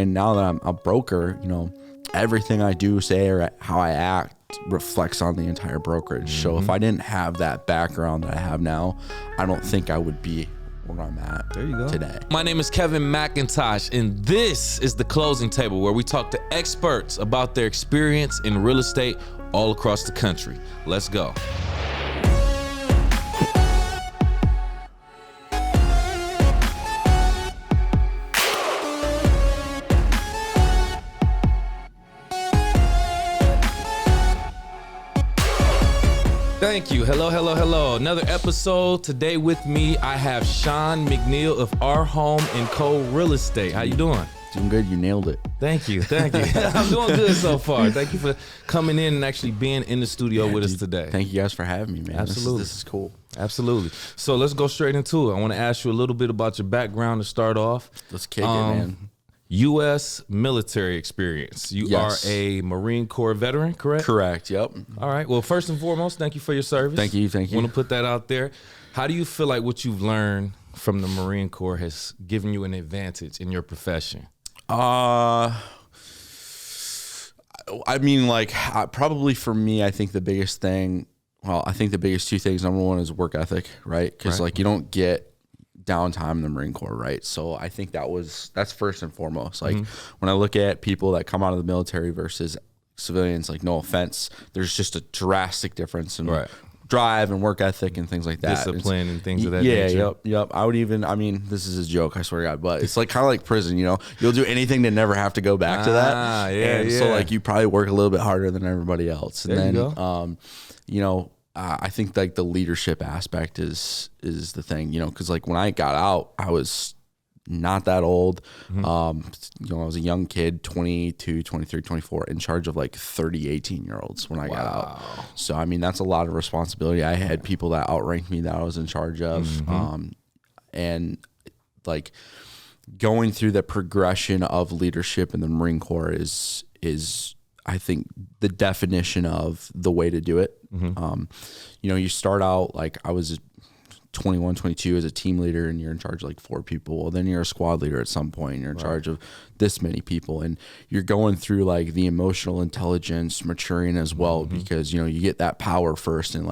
when now that I'm a broker, everything I do, say, or how I act reflects on the entire brokerage. So if I didn't have that background that I have now, I don't think I would be where I'm at today. My name is Kevin McIntosh, and this is The Closing Table, where we talk to experts about their experience in real estate all across the country. Let's go. Thank you. Hello. Another episode. Today with me, I have Shawn McNeil of Our Home & Co. Real Estate. How you doing? Doing good. You nailed it. Thank you. I'm doing good so far. Thank you for coming in and actually being in the studio with us today. Thank you guys for having me, man. Absolutely. This is cool. Absolutely. So let's go straight into it. I want to ask you a little bit about your background to start off. Let's kick it, man. U.S. military experience. You are a Marine Corps veteran, correct? Correct, yep. All right. Well, first and foremost, thank you for your service. Thank you. Want to put that out there. How do you feel like what you've learned from the Marine Corps has given you an advantage in your profession? I mean, probably for me, I think the biggest thing, I think the biggest two things, number one is work ethic, right? Because you don't get downtime in the Marine Corps, right? So I think that's first and foremost. When I look at people that come out of the military versus civilians, no offense, there's just a drastic difference in drive and work ethic and things like that. Discipline and things of that nature. Yep. This is a joke, I swear to God, but it's kind of like prison, you'll do anything to never have to go back to that. So you probably work a little bit harder than everybody else. And then, I think the leadership aspect is the thing, because when I got out, I was not that old. I was a young kid, 22, 23, 24, in charge of 30 18-year-olds when I got out. So, that's a lot of responsibility. I had people that outranked me that I was in charge of. And going through the progression of leadership in the Marine Corps is I think the definition of the way to do it. You start out I was 21, 22 as a team leader, and you're in charge of 4 people. Well, then you're a squad leader at some point, and you're in charge of this many people, and you're going through the emotional intelligence maturing as well, because you get that power first. And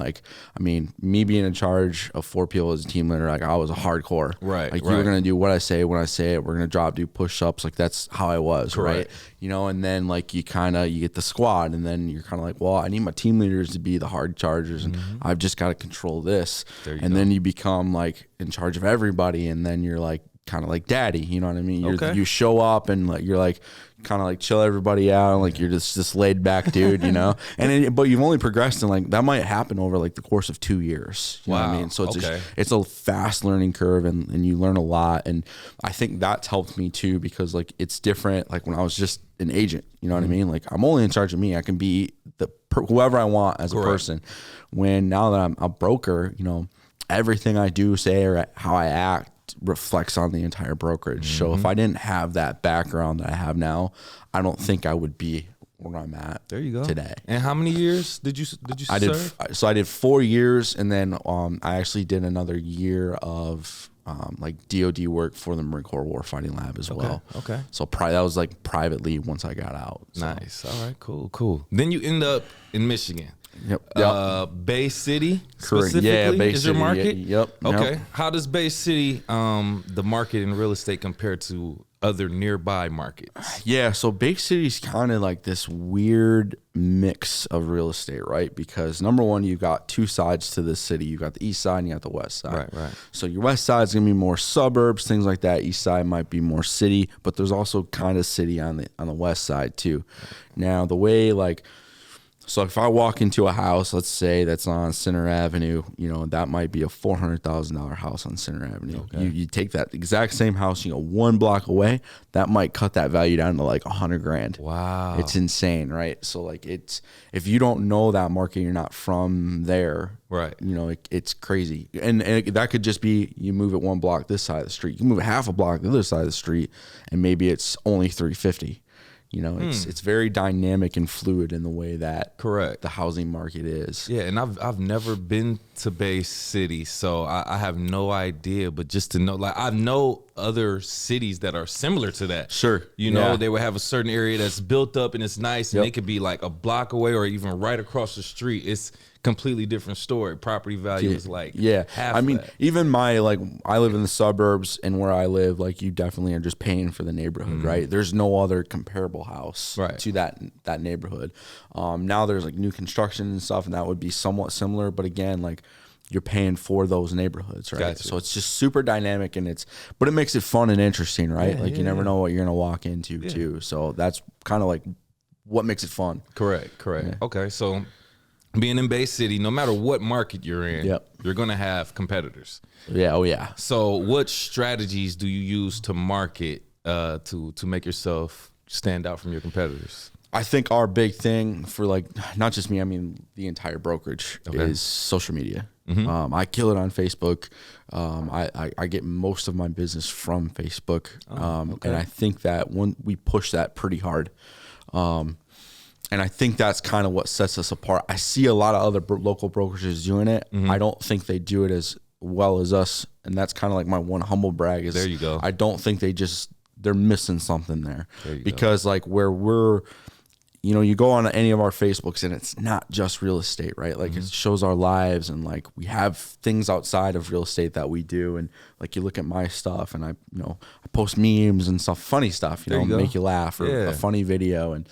me being in charge of 4 people as a team leader, I was a hardcore, you were gonna do what I say when I say it. We're gonna drop, do push-ups, that's how I was. Correct. Right? And then you get the squad, and then you're kind of well, I need my team leaders to be the hard chargers, and I've just got to control this. Then you become in charge of everybody, and then you're kind of like daddy, you know what I mean? You show up and you're kind of chill everybody out, and you're just this laid back dude, but you've only progressed in that might happen over the course of 2 years. You know what I mean? So it's a fast learning curve, and you learn a lot. And I think that's helped me too, because it's different. When I was just an agent, you know what I mean? I'm only in charge of me. I can be whoever I want as a person. When now that I'm a broker, everything I do, say, or how I act reflects on the entire brokerage. So if I didn't have that background that I have now, I don't think I would be where I'm at today. And how many years did you serve? I did 4 years, and then I actually did another year of DOD work for the Marine Corps Warfighting Lab as well. Okay. So that was privately once I got out. So. Nice. All right. Cool. Then you end up in Michigan. Yep. Bay City Correct. specifically Bay is City. your market? Yep. Okay. Yep. How does Bay City, the market in real estate, compare to other nearby markets? Yeah, so Bay City's kind of this weird mix of real estate, right? Because number one, you've got 2 sides to the city. You've got the east side and you got the west side. Right. So your west side's gonna be more suburbs, things like that. East side might be more city, but there's also kind of city on the west side too. Now the way so if I walk into a house, let's say that's on Center Avenue, that might be a $400,000 house on Center Avenue. Okay. You take that exact same house, 1 block away, that might cut that value down to $100,000. Wow. It's insane, right? So it's, if you don't know that market, you're not from there, right? It's crazy. And that could just be, you move it 1 block this side of the street, you move it half a block the other side of the street, and maybe it's only $350. You know, it's very dynamic and fluid in the way that correct the housing market is. Yeah, and I've never been to Bay City, so I have no idea. But just to know, like, I know other cities that are similar to that. Sure. You know, they would have a certain area that's built up and it's nice, and it could be like a block away or even right across the street. It's completely different story. Property value is like half I mean, that. even I live in the suburbs, and where I live, like, you definitely are just paying for the neighborhood, right? There's no other comparable house to that neighborhood. Now there's like new construction and stuff, and that would be somewhat similar, but again, like, you're paying for those neighborhoods, right? Gotcha. So it's just super dynamic, and but it makes it fun and interesting, right? You never know what you're gonna walk into too. So that's kind of like what makes it fun. Correct. Yeah. Okay, so being in Bay City, no matter what market you're in, you're gonna have competitors. Yeah. Oh yeah. So what strategies do you use to market to make yourself stand out from your competitors? I think our big thing for, like, not just me, I mean the entire brokerage is social media. I kill it on Facebook. I get most of my business from Facebook. And I think that we push that pretty hard. And I think that's kind of what sets us apart. I see a lot of other local brokerages doing it. I don't think they do it as well as us. And that's kind of like my one humble brag is, there you go. I don't think they're missing something there because like where we're, you know, you go on any of our Facebooks and it's not just real estate, right? Like it shows our lives, and like we have things outside of real estate that we do. And like you look at my stuff, and I post memes and stuff, funny stuff, make you laugh, or a funny video. And,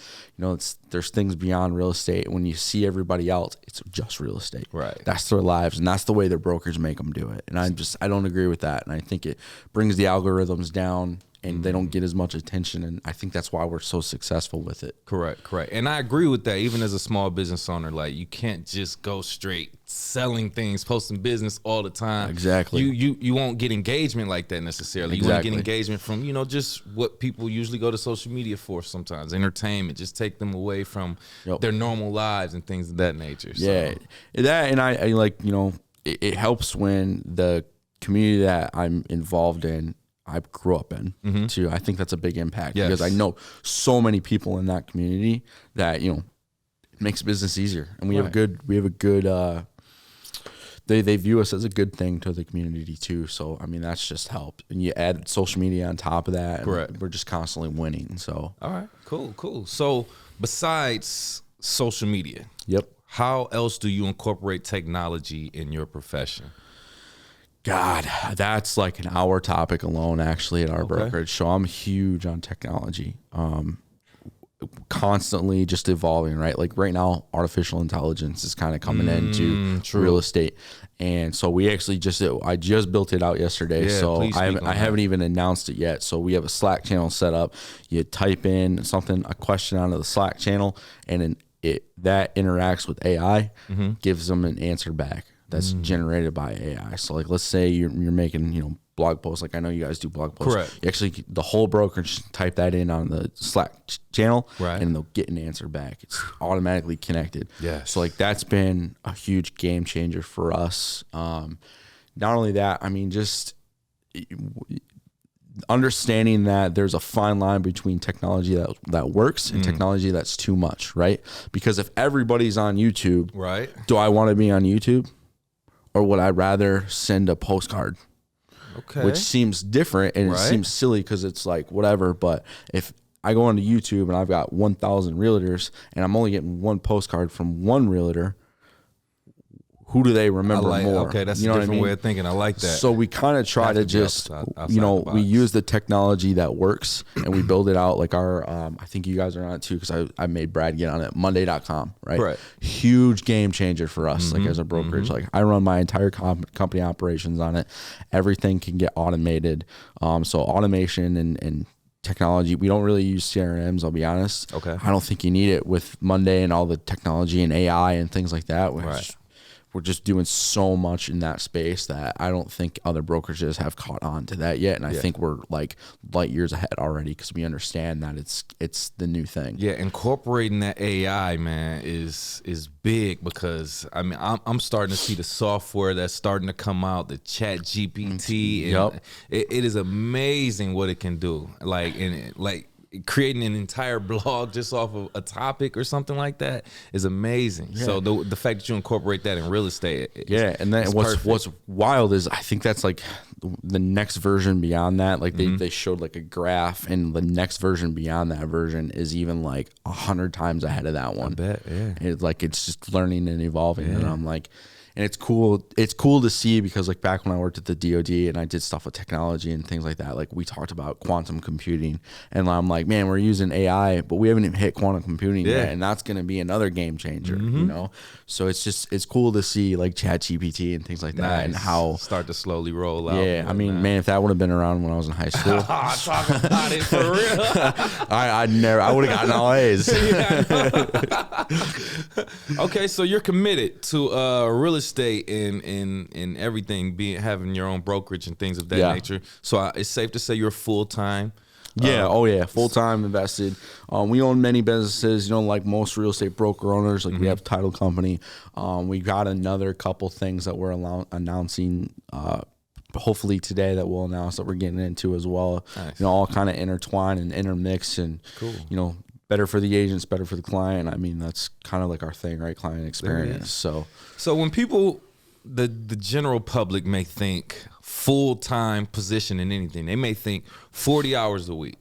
there's things beyond real estate. When you see everybody else, it's just real estate. Right. That's their lives, and that's the way their brokers make them do it. And I don't agree with that. And I think it brings the algorithms down, and they don't get as much attention, and I think that's why we're so successful with it. Correct. And I agree with that. Even as a small business owner, like, you can't just go straight selling things, posting business all the time. Exactly. You won't get engagement like that necessarily. You want to get engagement from, just what people usually go to social media for sometimes, entertainment, just take them away from their normal lives and things of that nature. So. Yeah, that, and I like, it helps when the community that I'm involved in, I grew up in too. I think that's a big impact because I know so many people in that community that, it makes business easier. And we have a good, they view us as a good thing to the community too. So, I mean, that's just helped. And you add social media on top of that. And we're just constantly winning. So, all right, cool. So besides social media, how else do you incorporate technology in your profession? God, that's like an hour topic alone, actually, at our brokerage. So I'm huge on technology, constantly just evolving, right? Like right now, artificial intelligence is kind of coming into real estate. And so we actually I just built it out yesterday. So I haven't even announced it yet. So we have a Slack channel set up. You type in a question onto the Slack channel, and then that interacts with AI, gives them an answer back that's generated by AI. So like, let's say you're making, blog posts. Like I know you guys do blog posts. Correct. You actually, the whole brokerage type that in on the Slack channel, and they'll get an answer back. It's automatically connected. Yeah. So like that's been a huge game changer for us. Not only that, I mean, just understanding that there's a fine line between technology that works and technology that's too much, right? Because if everybody's on YouTube, do I want to be on YouTube? Or would I rather send a postcard? Okay. Which seems different, and it seems silly because it's like whatever. But if I go onto YouTube and I've got 1,000 realtors and I'm only getting one postcard from one realtor, who do they remember more? Okay, that's a different way of thinking. I like that. So we kind of try to just, we use the technology that works and we build it out. Like our, I think you guys are on it too, because I made Brad get on it, Monday.com, right? Huge game changer for us, like as a brokerage. Like I run my entire company operations on it. Everything can get automated. So automation and technology, we don't really use CRMs, I'll be honest. Okay. I don't think you need it with Monday and all the technology and AI and things like that. We're just doing so much in that space that I don't think other brokerages have caught on to that yet. And I think we're like light years ahead already because we understand that it's the new thing. Yeah, incorporating that AI, man, is big because I mean I'm starting to see the software that's starting to come out, the Chat GPT. And it is amazing what it can do. creating an entire blog just off of a topic or something like that is amazing. Yeah. So the fact that you incorporate that in real estate, and then what's wild is I think that's like the next version beyond that. Like they showed like a graph, and the next version beyond that version is even like 100 times ahead of that one. I bet, yeah. It's just learning and evolving, and I'm like. And it's cool. It's cool to see because like back when I worked at the DoD and I did stuff with technology and things like that, like we talked about quantum computing, and I'm like, man, we're using AI, but we haven't even hit quantum computing yet, and that's going to be another game changer, you know. So it's cool to see like ChatGPT and things like that, and how start to slowly roll out. Yeah, I mean, man, if that would have been around when I was in high school, talk about it for real. I would have gotten all A's. Okay, so you're committed to real estate and everything, having your own brokerage and things of that nature. So it's safe to say you're full-time. Full-time invested. We own many businesses, you know, like most real estate broker owners. Like we have a title company. We got another couple things that we're announcing hopefully today that we'll announce that we're getting into as well. Nice. You know, all kind of intertwine and intermix, and cool. You know, better for the agents, better for the client. I mean, that's kind of like our thing, right? Client experience. So when people, the general public may think full-time position in anything, they may think 40 hours a week.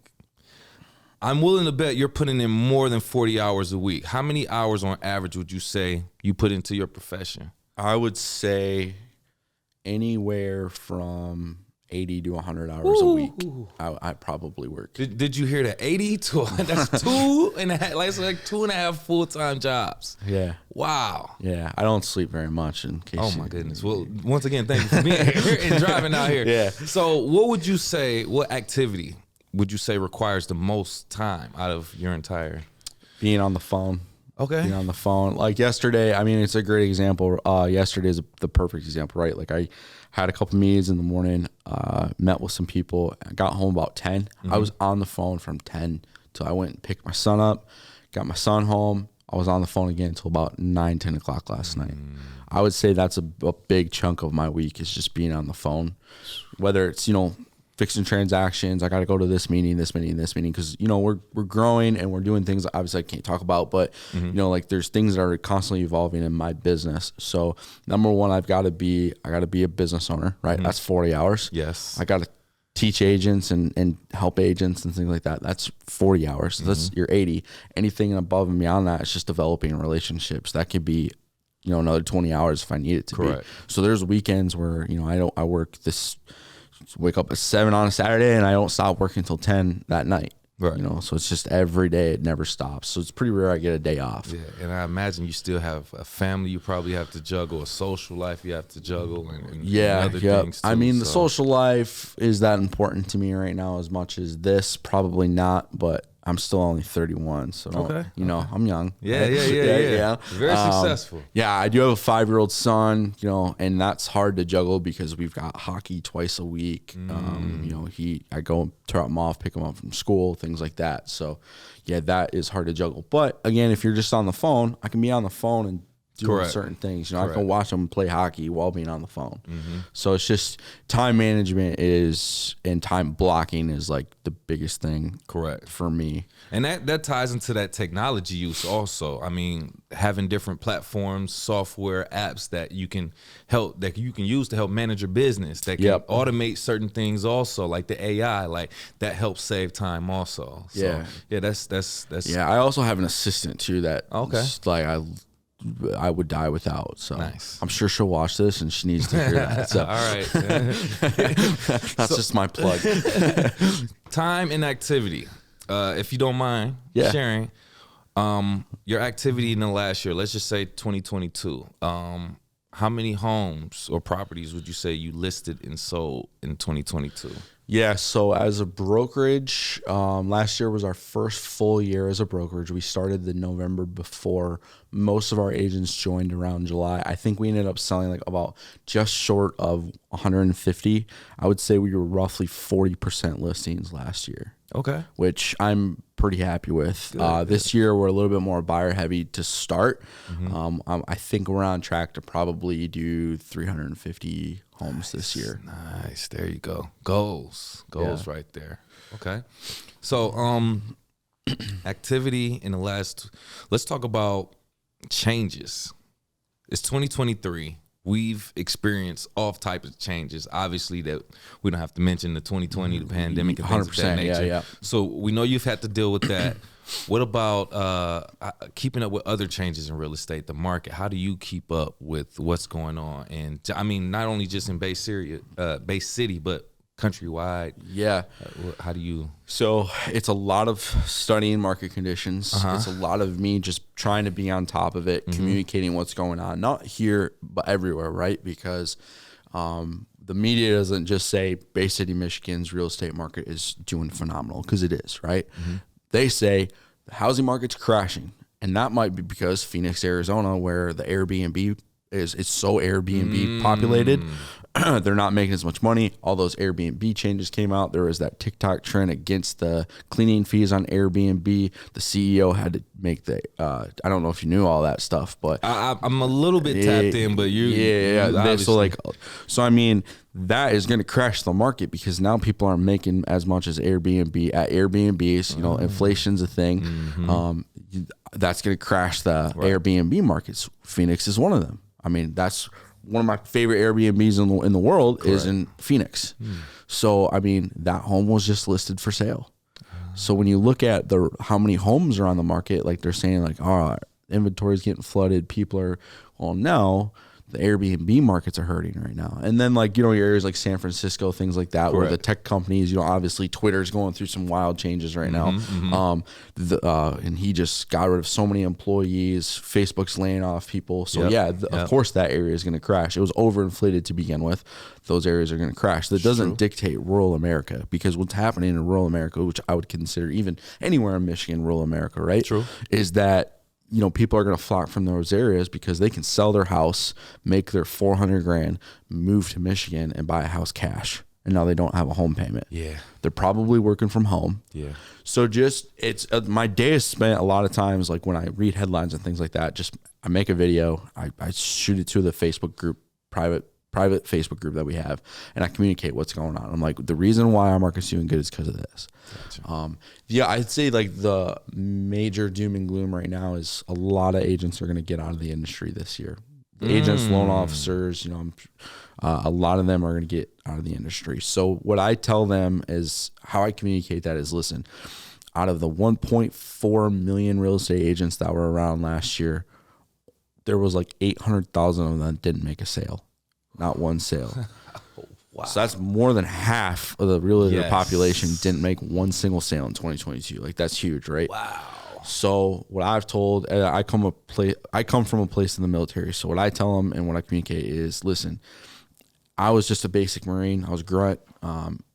I'm willing to bet you're putting in more than 40 hours a week. How many hours on average would you say you put into your profession? I would say anywhere from 80 to 100 hours a week. I probably work. Did you hear that? 80 to that's 2.5, like it's like 2.5 full-time jobs. Yeah. Wow. Yeah, I don't sleep very much. In case. Oh my goodness. Well, once again, thank you for being here and driving out here. Yeah. So, what activity would you say requires the most time out of your entire? Being on the phone. Okay. Being on the phone. Like yesterday, I mean, it's a great example. Yesterday is the perfect example, right? Like I had a couple meetings in the morning, met with some people, I got home about 10. I was on the phone from 10 till I went and picked my son up, got my son home. I was on the phone again until about 9, 10 o'clock last night. I would say that's a big chunk of my week is just being on the phone, whether it's, you know, fixing transactions. I got to go to this meeting, because, you know, we're growing and we're doing things that obviously I can't talk about, but, you know, like there's things that are constantly evolving in my business. So number one, I got to be a business owner, right? That's 40 hours. Yes. I got to teach agents and help agents and things like that. That's 40 hours. So that's your 80. Anything above and beyond that is just developing relationships. That could be, you know, another 20 hours if I need it to be. So there's weekends where, you know, I work wake up at 7 on a Saturday and I don't stop working until 10 that night. Right. You know, so it's just every day, it never stops. So it's pretty rare I get a day off. Yeah, and I imagine you still have a family you probably have to juggle, a social life you have to juggle, and other things too. I mean, the social life is that important to me right now as much as this, probably not, but I'm still only 31, so you know, I'm young. Yeah. Very successful. Yeah, I do have a 5-year-old son, you know, and that's hard to juggle because we've got hockey twice a week. You know, I go drop him off, pick him up from school, things like that. So, yeah, that is hard to juggle. But again, if you're just on the phone, I can be on the phone and doing certain things. You know, I can watch them play hockey while being on the phone. So it's just time management and time blocking is like the biggest thing for me. And that ties into that technology use also. I mean, having different platforms, software, apps that you can use to help manage your business, that can automate certain things also, like the AI, like that helps save time also. So, that's yeah, I also have an assistant too that like I would die without. So nice. I'm sure she'll watch this and she needs to hear that. So. All right. That's just my plug. Time and activity. If you don't mind sharing your activity in the last year, let's just say 2022. How many homes or properties would you say you listed and sold in 2022? Yeah, so as a brokerage, last year was our first full year as a brokerage. We started the November before. Most of our agents joined around July. I think we ended up selling like about just short of 150. I would say we were roughly 40% listings last year. Okay. Which I'm pretty happy with. This year, we're a little bit more buyer heavy to start. I think we're on track to probably do 350 homes this year. Nice. There you go. Goals right there. Okay. So activity in the last. Let's talk about changes. It's 2023. We've experienced all types of changes. Obviously, that we don't have to mention the 2020, the pandemic, and things of that nature. Yeah. So we know you've had to deal with that. What about keeping up with other changes in real estate, the market? How do you keep up with what's going on? And I mean, not only just in Bay City, but countrywide. Yeah. How do you? So it's a lot of studying market conditions. It's a lot of me just trying to be on top of it, communicating what's going on, not here, but everywhere, right? Because the media doesn't just say Bay City, Michigan's real estate market is doing phenomenal, because it is, right? They say the housing market's crashing. And that might be because Phoenix, Arizona, where the Airbnb it's so Airbnb populated, they're not making as much money. All those Airbnb changes came out. There was that TikTok trend against the cleaning fees on Airbnb. The CEO had to make the I don't know if you knew all that stuff, but I'm a little bit tapped in. But so I mean, that is going to crash the market, because now people aren't making as much as Airbnb at Airbnbs. You know, inflation's a thing. That's going to crash the Airbnb markets. Phoenix is one of them. I mean, that's one of my favorite Airbnbs in the world is in Phoenix. So, I mean, that home was just listed for sale. So when you look at how many homes are on the market, like they're saying like, oh, inventory is getting flooded. People are, well, now the Airbnb markets are hurting right now. And then like, you know, your areas like San Francisco, things like that, where the tech companies, you know, obviously Twitter's going through some wild changes right now. And he just got rid of so many employees. Facebook's laying off people. So of course that area is going to crash. It was overinflated to begin with. Those areas are going to crash. That doesn't dictate rural America, because what's happening in rural America, which I would consider even anywhere in Michigan, rural America, right? Is that, you know, people are going to flock from those areas because they can sell their house, make their $400,000, move to Michigan and buy a house cash. And now they don't have a home payment. They're probably working from home. So just, it's my day is spent a lot of times, like when I read headlines and things like that, just I make a video, I shoot it to the Facebook group, private Facebook group that we have, and I communicate what's going on. I'm like, the reason why our market's doing good is because of this. I'd say like the major doom and gloom right now is a lot of agents are going to get out of the industry this year. Agents, loan officers, you know, a lot of them are going to get out of the industry. So what I tell them is, how I communicate that is, listen, out of the 1.4 million real estate agents that were around last year, there was like 800,000 of them that didn't make a sale. Not one sale. Wow. So that's more than half of the realtor population didn't make one single sale in 2022. Like, that's huge, right? Wow. So what I've told, I come from a place in the military. So what I tell them and what I communicate is, listen, I was just a basic Marine. I was grunt.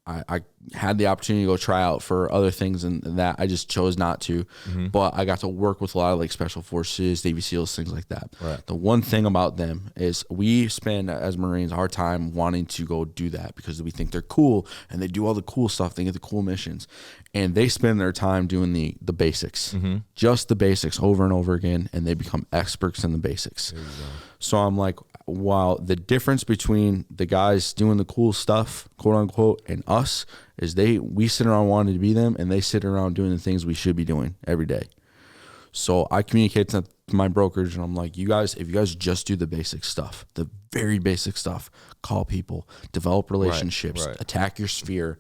I had the opportunity to go try out for other things, and that I just chose not to. But I got to work with a lot of like special forces, Navy SEALs, things like that. The one thing about them is we spend as Marines our time wanting to go do that because we think they're cool and they do all the cool stuff. They get the cool missions, and they spend their time doing the basics, just the basics over and over again, and they become experts in the basics. So I'm like, while the difference between the guys doing the cool stuff, quote unquote, and us is we sit around wanting to be them, and they sit around doing the things we should be doing every day. So I communicate to my brokerage, and I'm like, if you guys just do the basic stuff, the very basic stuff, call people, develop relationships, attack your sphere,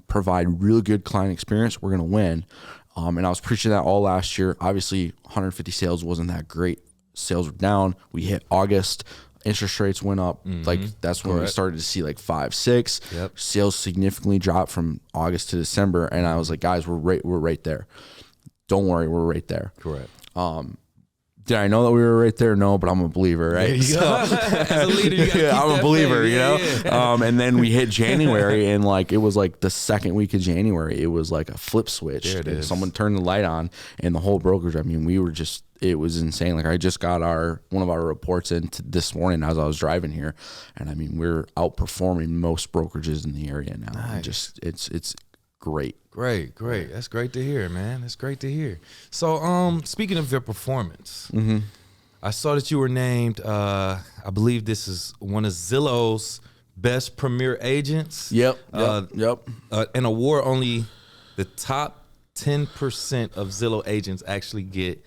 provide really good client experience, we're going to win. And I was preaching that all last year. Obviously, 150 sales wasn't that great. Sales were down. We hit August. Interest rates went up. Like, that's when we started to see like 5, 6. Sales significantly dropped from August to December. And I was like, guys, we're right there. Don't worry, we're right there. Did I know that we were right there? No, but I'm a believer, right? There you go. As a leader, you gotta I'm a believer, you know? And then we hit January, and like, it was like the second week of January, it was like a flip switch. There it is. Someone turned the light on, and the whole brokerage, I mean, it was insane. Like, I just got one of our reports in this morning as I was driving here, and I mean, we're outperforming most brokerages in the area now. Nice. It's great. Great. That's great to hear, man. That's great to hear. So, speaking of your performance, I saw that you were named, I believe this is one of Zillow's best premier agents. Yep. An award only the top 10% of Zillow agents actually get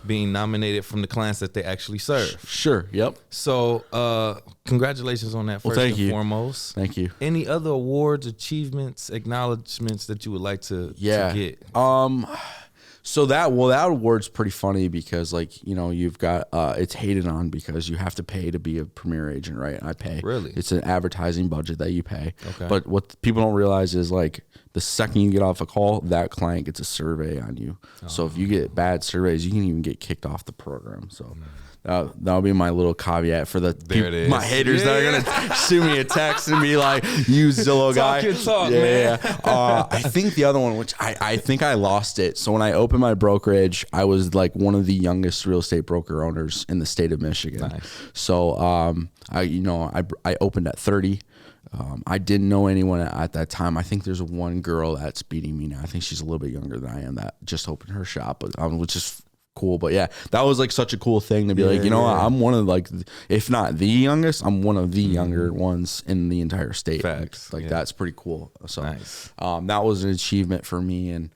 being nominated from the clients that they actually serve. Sure. Yep. So congratulations on that, first and foremost. Thank you. Any other awards, achievements, acknowledgments that you would like to get? So that award's pretty funny because, like, you know, you've got it's hated on because you have to pay to be a premier agent, right? I pay. Really? It's an advertising budget that you pay. Okay. But what people don't realize is, like, the second you get off a call, that client gets a survey on you. So if you get bad surveys, you can even get kicked off the program. So that'll be my little caveat for my haters that are gonna shoot me a text and be like, "You Zillow guy." Talk your talk, man. I think the other one, which I think I lost it. So when I opened my brokerage, I was like one of the youngest real estate broker owners in the state of Michigan. Nice. So I opened at 30. I didn't know anyone at that time. I think there's one girl that's beating me now. I think she's a little bit younger than I am that just opened her shop, which is cool. But yeah, that was like such a cool thing to be like, you know, I'm one of, like, if not the youngest, I'm one of the younger ones in the entire state. Facts. Like that's pretty cool. So nice. That was an achievement for me. And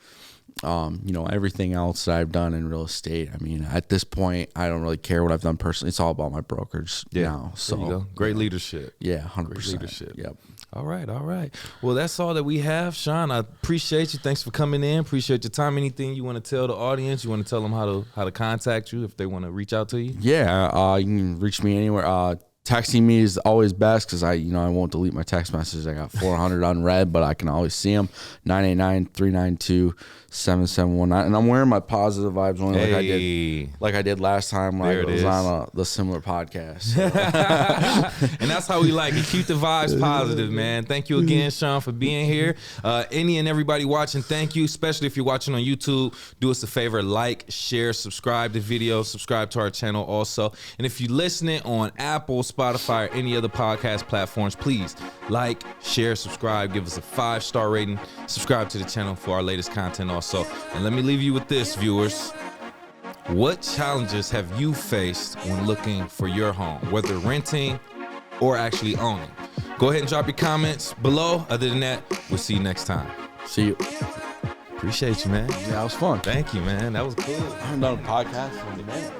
you know, everything else that I've done in real estate, I mean, at this point, I don't really care what I've done personally. It's all about my brokerage now. So there you go. Great leadership. Yeah, 100%. Great leadership. Yep. All right. Well, that's all that we have. Shawn, I appreciate you. Thanks for coming in. Appreciate your time. Anything you want to tell the audience? You want to tell them how to contact you if they want to reach out to you? Yeah, you can reach me anywhere. Texting me is always best because I won't delete my text messages. I got 400 unread, but I can always see them. 989-392-7719. And I'm wearing my positive vibes on like I did last time when I was on the similar podcast. And that's how we like it. Keep the vibes positive, man. Thank you again, Shawn, for being here. Any and everybody watching, thank you, especially if you're watching on YouTube. Do us a favor, like, share, subscribe to the video, subscribe to our channel also. And if you're listening on Apple, Spotify, or any other podcast platforms, please like, share, subscribe, give us a 5-star rating, subscribe to the channel for our latest content also. And let me leave you with this, viewers. What challenges have you faced when looking for your home, whether renting or actually owning? Go ahead and drop your comments below. Other than that, we'll see you next time. See you. Appreciate you, man. Yeah, that was fun. Thank you, man. That was cool. I haven't done a podcast in a minute.